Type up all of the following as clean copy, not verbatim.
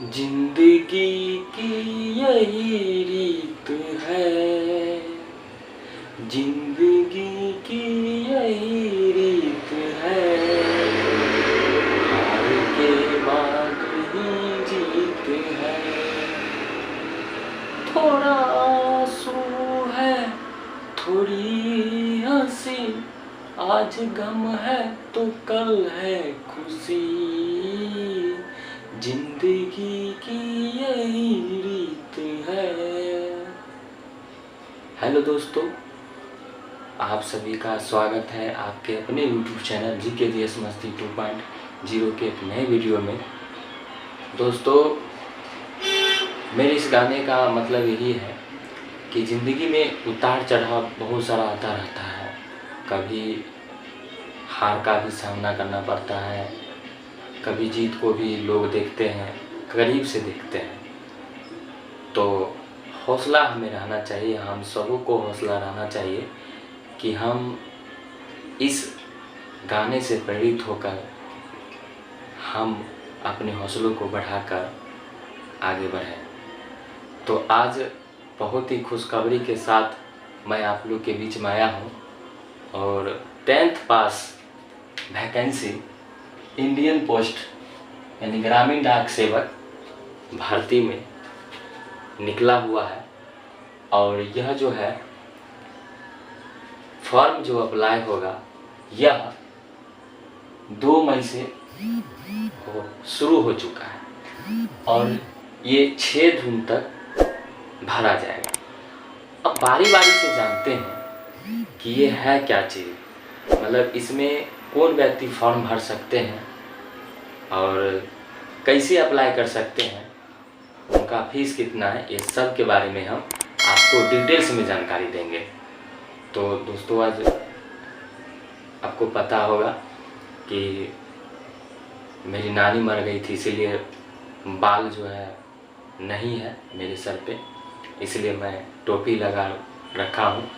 जिंदगी की यही रीत है, जिंदगी की यही रीत है, हार के बाद ही जीत है। थोड़ा आंसू है, थोड़ी हंसी, आज गम है तो कल है खुशी, जिंदगी की यही रीत है। हेलो दोस्तों, आप सभी का स्वागत है आपके अपने YouTube चैनल GKGS मस्ती 2.0 के एक नए वीडियो में। दोस्तों, मेरे इस गाने का मतलब यही है कि ज़िंदगी में उतार चढ़ाव बहुत सारा आता रहता है। कभी हार का भी सामना करना पड़ता है, कभी जीत को भी लोग देखते हैं, करीब से देखते हैं। तो हौसला हमें रहना चाहिए, हम सबों को हौसला रहना चाहिए कि हम इस गाने से प्रेरित होकर हम अपने हौसलों को बढ़ाकर आगे बढ़ें। तो आज बहुत ही खुशखबरी के साथ मैं आप लोग के बीच में आया हूँ और 10th पास वैकेंसी इंडियन पोस्ट यानी ग्रामीण डाक सेवक भर्ती में निकला हुआ है। और यह जो है फॉर्म जो अप्लाई होगा यह 2 मई से शुरू हो चुका है और ये 6 जून तक भरा जाएगा। अब बारी बारी से जानते हैं कि ये है क्या चीज़, मतलब इसमें कौन व्यक्ति फॉर्म भर सकते हैं और कैसे अप्लाई कर सकते हैं, उनका फीस कितना है, ये सब के बारे में हम आपको डिटेल्स में जानकारी देंगे। तो दोस्तों, आज आपको पता होगा कि मेरी नानी मर गई थी, इसीलिए बाल जो है नहीं है मेरे सर पे, इसलिए मैं टोपी लगा रखा हूँ।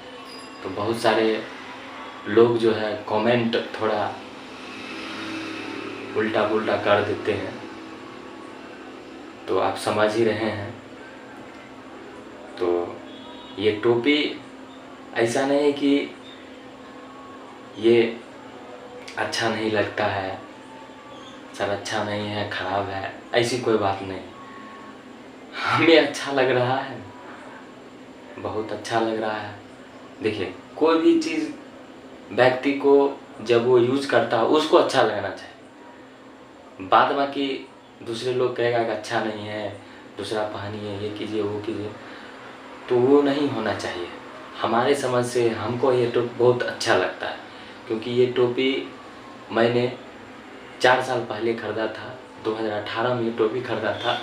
तो बहुत सारे लोग जो है कमेंट थोड़ा उल्टा पुल्टा कर देते हैं, तो आप समझ ही रहे हैं। तो ये टोपी ऐसा नहीं है कि ये अच्छा नहीं लगता है, सर अच्छा नहीं है, खराब है, ऐसी कोई बात नहीं। हमें अच्छा लग रहा है, बहुत अच्छा लग रहा है। देखिए, कोई भी चीज़ व्यक्ति को जब वो यूज करता है उसको अच्छा लगना चाहिए। बाद बाकी दूसरे लोग कहेगा कि अच्छा नहीं है, दूसरा पहनिए, ये कीजिए, वो कीजिए, तो वो नहीं होना चाहिए। हमारे समझ से हमको ये टोपी बहुत अच्छा लगता है, क्योंकि ये टोपी मैंने 4 साल पहले ख़रीदा था। 2018 में ये टोपी ख़रीदा था,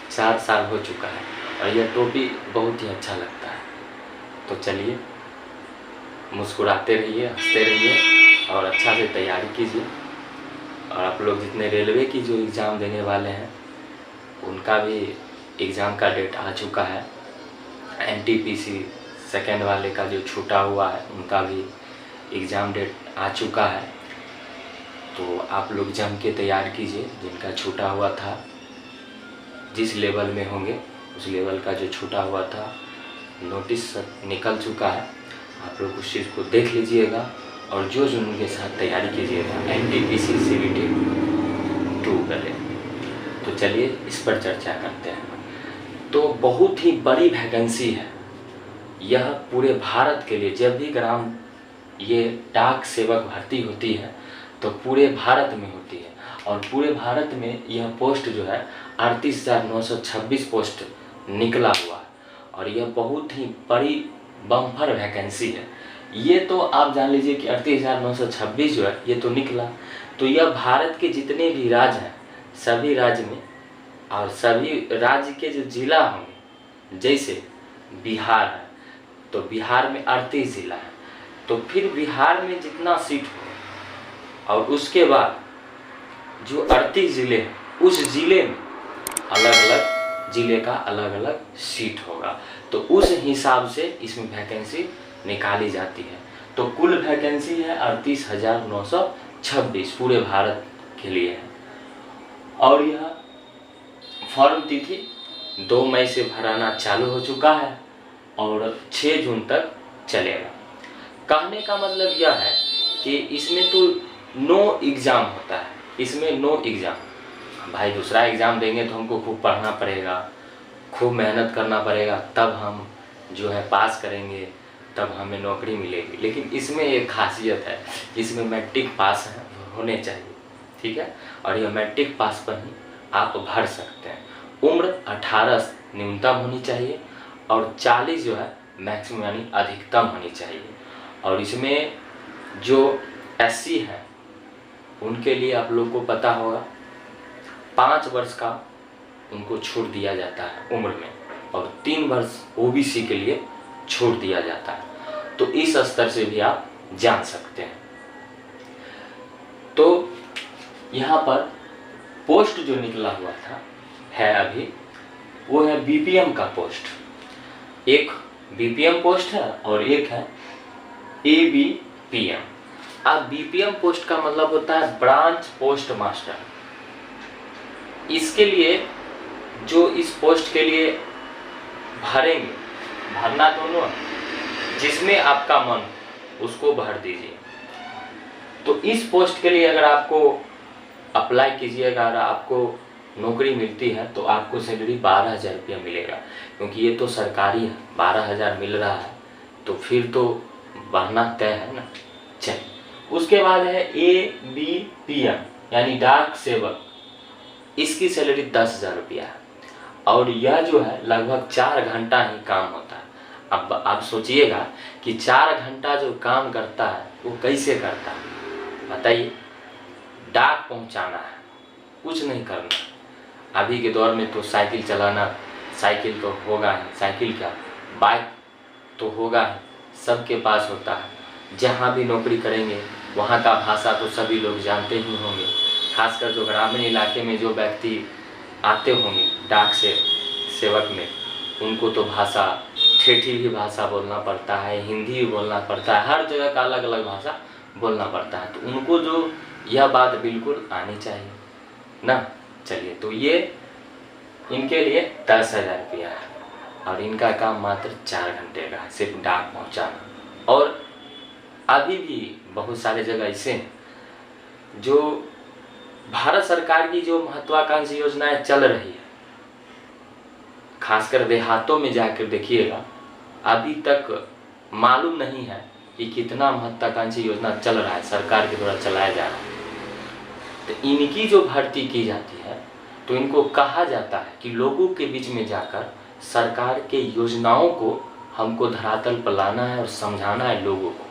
4 साल हो चुका है और यह टोपी बहुत ही अच्छा लगता है। तो चलिए, मुस्कुराते रहिए, हंसते रहिए और अच्छा से तैयारी कीजिए। और आप लोग जितने रेलवे की जो एग्ज़ाम देने वाले हैं उनका भी एग्ज़ाम का डेट आ चुका है। NTPC सेकेंड वाले का जो छूटा हुआ है उनका भी एग्ज़ाम डेट आ चुका है। तो आप लोग जम के तैयार कीजिए। जिनका छूटा हुआ था, जिस लेवल में होंगे उस लेवल का जो छूटा हुआ था, नोटिस निकल चुका है। आप लोग उस चीज़ को देख लीजिएगा और जो जुनून के साथ तैयारी कीजिएगा NTPC CBT 2 करें। तो चलिए इस पर चर्चा करते हैं। तो बहुत ही बड़ी वैकेंसी है यह पूरे भारत के लिए। जब भी ग्राम ये डाक सेवक भर्ती होती है तो पूरे भारत में होती है और पूरे भारत में यह पोस्ट जो है 38,926 पोस्ट निकला हुआ है और यह बहुत ही बड़ी बम्पर वैकेंसी है। ये तो आप जान लीजिए कि 38,926 जो है ये तो निकला, तो यह भारत के जितने भी राज्य हैं सभी राज्य में और सभी राज्य के जो जिला होंगे, जैसे बिहार है तो बिहार में 38 जिला है, तो फिर बिहार में जितना सीट हो और उसके बाद जो 38 ज़िले हैं उस ज़िले में अलग अलग ज़िले का अलग अलग सीट होगा। तो उस हिसाब से इसमें वैकेंसी निकाली जाती है। तो कुल वैकेंसी है 38,926 पूरे भारत के लिए है। और यह फॉर्म तिथि 2 मई से भराना चालू हो चुका है और 6 जून तक चलेगा। कहने का मतलब यह है कि इसमें तो नो एग्ज़ाम होता है, इसमें नो एग्ज़ाम। भाई दूसरा एग्ज़ाम देंगे तो हमको खूब पढ़ना पड़ेगा, खूब मेहनत करना पड़ेगा, तब हम जो है पास करेंगे, तब हमें नौकरी मिलेगी। लेकिन इसमें एक खासियत है, इसमें मैट्रिक पास होने चाहिए, ठीक है। और यह मैट्रिक पास पर ही आप भर सकते हैं। उम्र 18 न्यूनतम होनी चाहिए और 40 जो है मैक्सिमम यानी अधिकतम होनी चाहिए। और इसमें जो SC है उनके लिए आप लोग को पता होगा 5 वर्ष का उनको छूट दिया जाता है उम्र में, और 3 वर्ष OBC के लिए छूट दिया जाता है। तो इस स्तर से भी आप जान सकते हैं। तो यहाँ पर पोस्ट जो निकला हुआ था है अभी, वो है BPM का पोस्ट। एक BPM पोस्ट है और एक है ABPM। अब BPM पोस्ट का मतलब होता है ब्रांच पोस्ट मास्टर। इसके लिए जो इस पोस्ट के लिए भरेंगे, भरना दोनों, जिसमें आपका मन उसको भर दीजिए। तो इस पोस्ट के लिए अगर आपको अप्लाई कीजिएगा, अगर आपको नौकरी मिलती है तो आपको सैलरी 12,000 रुपया मिलेगा, क्योंकि ये तो सरकारी है। 12,000 मिल रहा है तो फिर तो बढ़ना तय है ना। चलिए, उसके बाद है ABPM यानी डाक सेवक। इसकी सैलरी 10,000 रुपया है और यह जो है लगभग 4 घंटा ही काम होता है। अब आप सोचिएगा कि 4 घंटा जो काम करता है वो कैसे करता है बताइए। डाक पहुंचाना है, कुछ नहीं करना। अभी के दौर में तो साइकिल चलाना, साइकिल तो होगा ही, साइकिल क्या बाइक तो होगा ही, सबके पास होता है। जहाँ भी नौकरी करेंगे वहाँ का भाषा तो सभी लोग जानते ही होंगे। खासकर जो ग्रामीण इलाके में जो व्यक्ति आते होंगे डाक से सेवक में, उनको तो भाषा, ठेठी भी भाषा बोलना पड़ता है, हिंदी भी बोलना पड़ता है, हर जगह का अलग अलग भाषा बोलना पड़ता है। तो उनको जो यह बात बिल्कुल आनी चाहिए ना। चलिए, तो ये इनके लिए 10,000 रुपया है और इनका काम मात्र 4 घंटे का है, सिर्फ डाक पहुंचाना। और अभी भी बहुत सारे जगह ऐसे हैं जो भारत सरकार की जो महत्वाकांक्षी योजनाएं चल रही है, खासकर देहातों में जाकर देखिएगा, अभी तक मालूम नहीं है कि कितना महत्वाकांक्षी योजना चल रहा है, सरकार के द्वारा चलाया जा रहा है। तो इनकी जो भर्ती की जाती है तो इनको कहा जाता है कि लोगों के बीच में जाकर सरकार के योजनाओं को हमको धरातल पर लाना है और समझाना है लोगों को।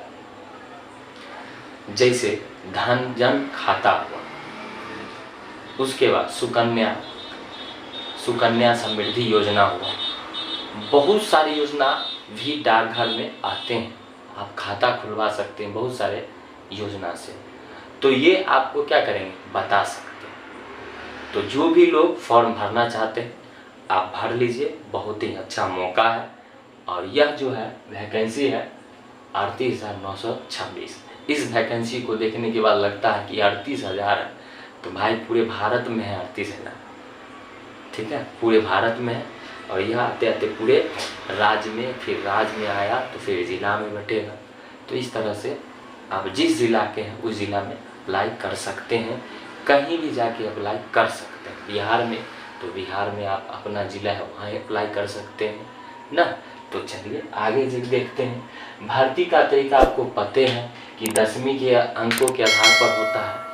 जैसे धन जन खाता हुआ, उसके बाद सुकन्या समृद्धि योजना हुआ, बहुत सारी योजना भी डाकघर में आते हैं। आप खाता खुलवा सकते हैं बहुत सारे योजना से। तो ये आपको क्या करेंगे बता सकते हैं। तो जो भी लोग फॉर्म भरना चाहते हैं आप भर लीजिए, बहुत ही अच्छा मौका है। और यह जो है वैकेंसी है 38,926। इस वैकेंसी को देखने के बाद लगता है कि 38,000 है, तो भाई पूरे भारत में है 38,000, ठीक है, पूरे भारत में है। और यह आते आते पूरे राज्य में, फिर राज्य में आया तो फिर ज़िला में बटेगा। तो इस तरह से आप जिस ज़िला के हैं उस ज़िला में अप्लाई कर सकते हैं, कहीं भी जाके अप्लाई कर सकते हैं। बिहार में तो बिहार में आप अपना ज़िला है वहाँ अप्लाई कर सकते हैं ना। तो चलिए आगे देखते हैं। भर्ती का तरीका आपको पते हैं कि 10वीं के अंकों के आधार पर होता है।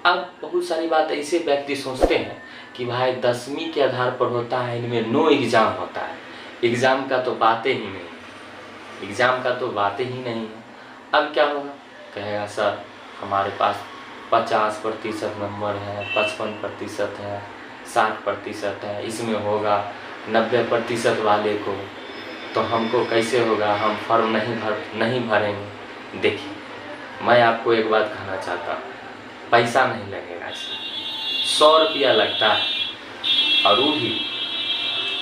अब बहुत सारी बात ऐसे व्यक्ति सोचते हैं कि भाई 10वीं के आधार पर होता है, इनमें नो एग्ज़ाम होता है, एग्ज़ाम का तो बातें ही नहीं, एग्ज़ाम का तो बातें ही नहीं है। अब क्या होगा, कहेगा सर हमारे पास 50% नंबर है, 55% है, 60% है, इसमें होगा 90% वाले को, तो हमको कैसे होगा, हम फॉर्म नहीं भरेंगे। देखिए मैं आपको एक बात कहना चाहता हूँ, पैसा नहीं लगेगा इसमें, 100 रुपया लगता है, और वो भी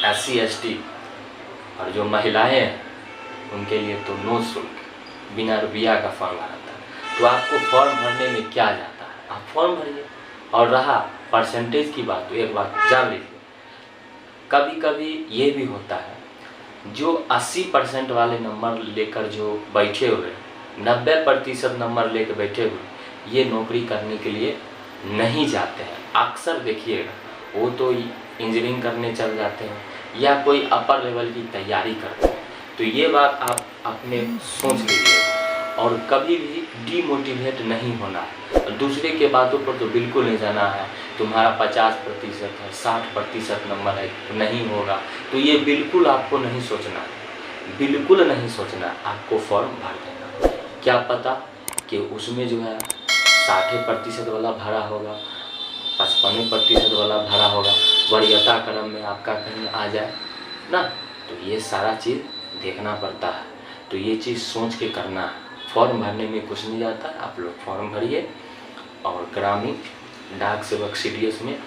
SC ST और जो महिलाएं हैं उनके लिए तो नो शुल्क, बिना रुपया का फॉर्म भरता है। तो आपको फॉर्म भरने में क्या जाता है, आप फॉर्म भरिए। और रहा परसेंटेज की बात, तो एक बात जान लीजिए कभी कभी ये भी होता है, जो 80% वाले नंबर लेकर जो बैठे हुए, 90% नंबर लेकर बैठे हुए, ये नौकरी करने के लिए नहीं जाते हैं। अक्सर देखिएगा, वो तो इंजीनियरिंग करने चल जाते हैं या कोई अपर लेवल की तैयारी करते हैं। तो ये बात आप अपने सोच लीजिए और कभी भी डीमोटिवेट नहीं होना है। दूसरे के बातों पर तो बिल्कुल नहीं जाना है, तुम्हारा 50% है, 60% नंबर है, तो नहीं होगा, तो ये बिल्कुल आपको नहीं सोचना है, बिल्कुल नहीं सोचना है। आपको फॉर्म भर देना। क्या पता कि उसमें जो है 60% वाला भरा होगा, 55% वाला भरा होगा, वरीयता क्रम में आपका कहीं आ जाए ना। तो ये सारा चीज़ देखना पड़ता है, तो ये चीज़ सोच के करना है। फॉर्म भरने में कुछ नहीं जाता है, आप लोग फॉर्म भरिए और ग्रामीण डाक सेवक CDS में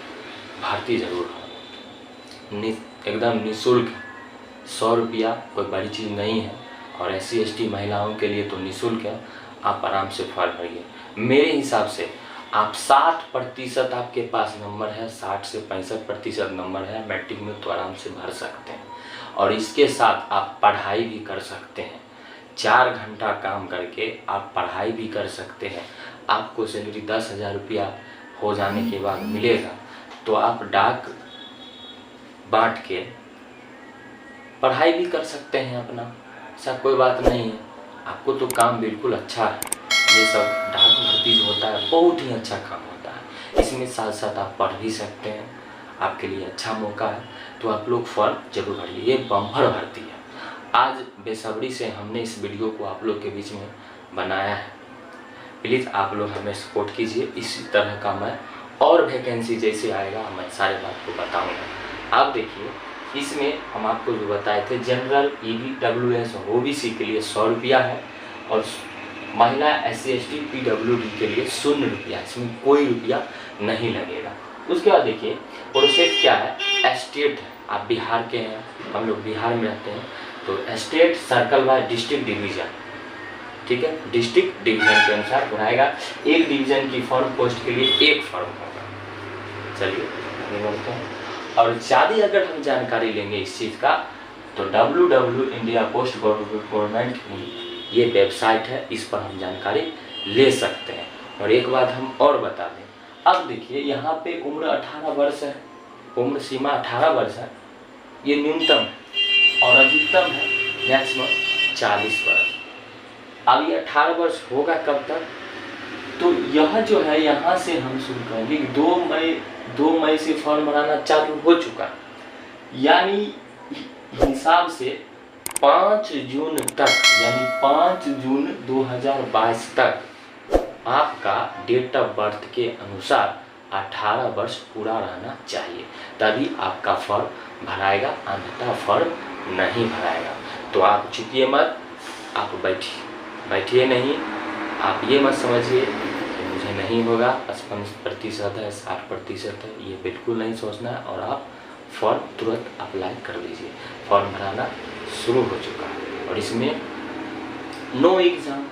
भर्ती जरूर हो। एकदम निःशुल्क 100 रुपया कोई बड़ी चीज़ नहीं है, और SC ST महिलाओं के लिए तो निःशुल्क है। आप आराम से फॉर्म भरिए। मेरे हिसाब से आप 60% आपके पास नंबर है, 60 से 65% नंबर है मैट्रिक में, तो आराम से भर सकते हैं। और इसके साथ आप पढ़ाई भी कर सकते हैं। 4 घंटा काम करके आप पढ़ाई भी कर सकते हैं। आपको सैलरी 10,000 रुपया हो जाने के बाद मिलेगा, तो आप डाक बांट के पढ़ाई भी कर सकते हैं अपना। ऐसा कोई बात नहीं है, आपको तो काम बिल्कुल अच्छा है। ये सब डाक भर्ती जो होता है बहुत ही अच्छा काम होता है। इसमें साथ साथ आप पढ़ भी सकते हैं, आपके लिए अच्छा मौका है। तो आप लोग फॉर्म जरूर भरिए, ये बम्पर भर्ती है। आज बेसब्री से हमने इस वीडियो को आप लोग के बीच में बनाया है। प्लीज़ आप लोग हमें सपोर्ट कीजिए। इसी तरह का मैं और वैकेंसी जैसे आएगा मैं सारे बात को बताऊँगा। आप देखिए, इसमें हम आपको जो बताए थे, जनरल EWS OBC के लिए 100 रुपया है, और महिला SC ST PWD के लिए 0 रुपया। इसमें कोई रुपया नहीं लगेगा। उसके बाद देखिए प्रोसेस क्या है। स्टेट है, आप बिहार के हैं, हम लोग बिहार में रहते हैं, तो state circle by district division, ठीक है, डिस्ट्रिक्ट डिवीज़न के अनुसार बनाएगा। एक डिवीज़न की फॉर्म पोस्ट के लिए एक फॉर्म होगा। चलिए आगे बढ़ते हैं। और ज़्यादा अगर हम जानकारी लेंगे इस चीज़ का, तो www.indiapost ये वेबसाइट है, इस पर हम जानकारी ले सकते हैं। और एक बात हम और बता दें, अब देखिए यहाँ पे उम्र 18 वर्ष है, उम्र सीमा 18 वर्ष है, ये न्यूनतम है, और अधिकतम है मैक्सिमम 40 वर्ष। अब ये 18 वर्ष होगा कब तक, तो यह जो है यहाँ से हम शुरू करेंगे। 2 मई से फॉर्म भराना चालू हो चुका, यानी हिसाब से 5 जून तक, यानी 5 जून 2022 तक आपका डेट ऑफ बर्थ के अनुसार 18 वर्ष पूरा रहना चाहिए, तभी आपका फॉर्म भराएगा, अन्यथा फॉर्म नहीं भराएगा। तो आप चुकिए मत, आप बैठिए नहीं। आप ये मत समझिए कि मुझे नहीं होगा, 55% है, 60% है, ये बिल्कुल नहीं सोचना है। और आप फॉर्म तुरंत अप्लाई कर लीजिए। फॉर्म भराना शुरू हो चुका है, और इसमें नो एग्ज़ाम,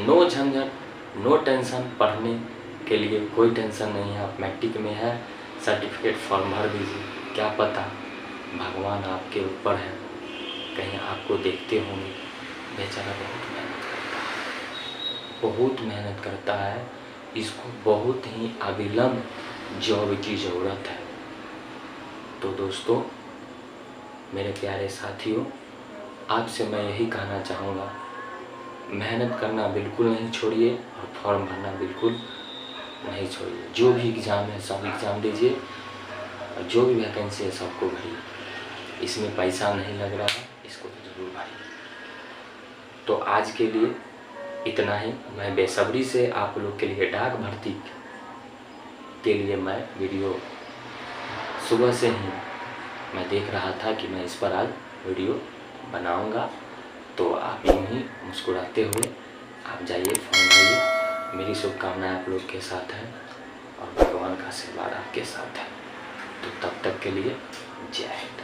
नो झंझट, नो टेंशन। पढ़ने के लिए कोई टेंशन नहीं है। आप मैट्रिक में है, सर्टिफिकेट फॉर्म भर दीजिए। क्या पता भगवान आपके ऊपर है, कहीं आपको देखते होंगे। बेचारा बहुत मेहनत करता है, इसको बहुत ही अविलंब जॉब की ज़रूरत है। तो दोस्तों, मेरे प्यारे साथियों, आपसे मैं यही कहना चाहूँगा, मेहनत करना बिल्कुल नहीं छोड़िए, और फॉर्म भरना बिल्कुल नहीं छोड़िए। जो भी एग्ज़ाम है सब एग्ज़ाम दीजिए, और जो भी वैकेंसी है सबको भरिए। इसमें पैसा नहीं लग रहा है, इसको तो ज़रूर भरिए। तो आज के लिए इतना ही। मैं बेसब्री से आप लोग के लिए डाक भर्ती के लिए मैं वीडियो सुबह से ही मैं देख रहा था कि मैं इस पर आज वीडियो बनाऊंगा। तो आप यूँ ही मुस्कुराते हुए आप जाइए, फॉर्म भरिए। मेरी शुभकामनाएं आप लोग के साथ है, और भगवान का आशीर्वाद आपके साथ है। तो तब तक के लिए जय हिंद।